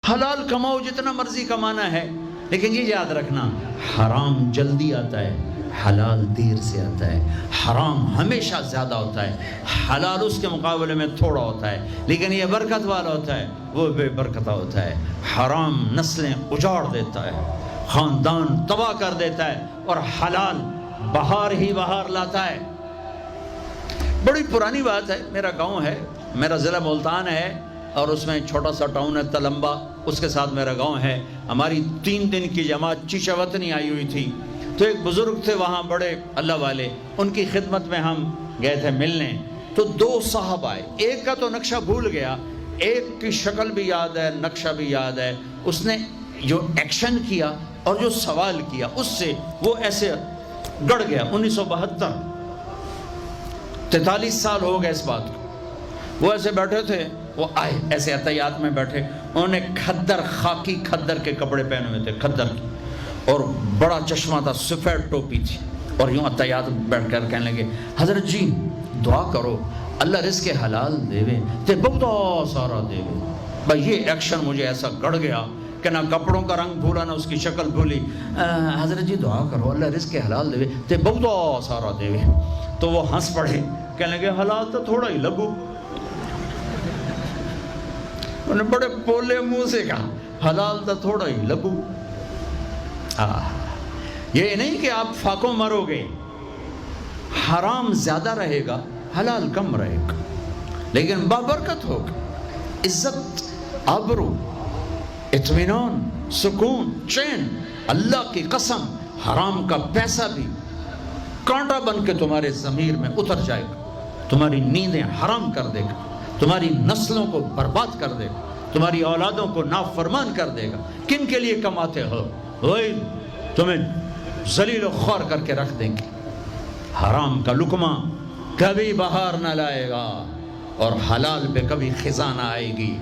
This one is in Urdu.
حلال کماؤ جتنا مرضی کمانا ہے، لیکن یہ یاد رکھنا حرام جلدی آتا ہے، حلال دیر سے آتا ہے۔ حرام ہمیشہ زیادہ ہوتا ہے، حلال اس کے مقابلے میں تھوڑا ہوتا ہے، لیکن یہ برکت والا ہوتا ہے، وہ بے برکتہ ہوتا ہے۔ حرام نسلیں اجاڑ دیتا ہے، خاندان تباہ کر دیتا ہے، اور حلال بہار ہی بہار لاتا ہے۔ بڑی پرانی بات ہے، میرا گاؤں ہے، میرا ضلع ملتان ہے، اور اس میں چھوٹا سا ٹاؤن ہے تلمبا، اس کے ساتھ میرا گاؤں ہے۔ ہماری 3 دن کی جماعت چیشہ وطنی آئی ہوئی تھی، تو ایک بزرگ تھے وہاں بڑے اللہ والے، ان کی خدمت میں ہم گئے تھے ملنے۔ تو 2 صاحب آئے، ایک کا تو نقشہ بھول گیا، ایک کی شکل بھی یاد ہے، نقشہ بھی یاد ہے۔ اس نے جو ایکشن کیا اور جو سوال کیا، اس سے وہ ایسے گڑ گیا۔ 1972، 43 سال ہو گئے اس بات کو۔ وہ ایسے بیٹھے تھے، وہ آئے ایسے عطیات میں بیٹھے، انہوں نے کھدر، خاکی کھدر کے کپڑے پہنے ہوئے تھے، کھدر کی، اور بڑا چشمہ تھا، سفید ٹوپی تھی، اور یوں عطیات بیٹھ کر کہنے لگے حضرت جی دعا کرو اللہ رزق حلال دے تے بہت سارا دے۔ بھائی یہ ایکشن مجھے ایسا گڑ گیا کہ نہ کپڑوں کا رنگ بھولا نہ اس کی شکل بھولی۔ حضرت جی دعا کرو اللہ رزق حلال دے تے بہت سارا دے۔ تو وہ ہنس پڑے، کہنے لگے حلال تو تھوڑا ہی لگو۔ انہوں نے بڑے پولے منہ سے کہا حلال تو تھوڑا ہی لگو۔ یہ نہیں کہ آپ فاقوں مرو گے، حرام زیادہ رہے گا، حلال کم رہے گا، لیکن بابرکت ہوگا، عزت، آبرو، اطمینان، سکون، چین۔ اللہ کی قسم حرام کا پیسہ بھی کانٹا بن کے تمہارے ضمیر میں اتر جائے گا، تمہاری نیندیں حرام کر دے گا، تمہاری نسلوں کو برباد کر دے گا، تمہاری اولادوں کو نافرمان کر دے گا۔ کن کے لیے کماتے ہو؟ وہی تمہیں ذلیل و خوار کر کے رکھ دیں گے۔ حرام کا لقمہ کبھی بہار نہ لائے گا، اور حلال پہ کبھی خزاں نہ آئے گی۔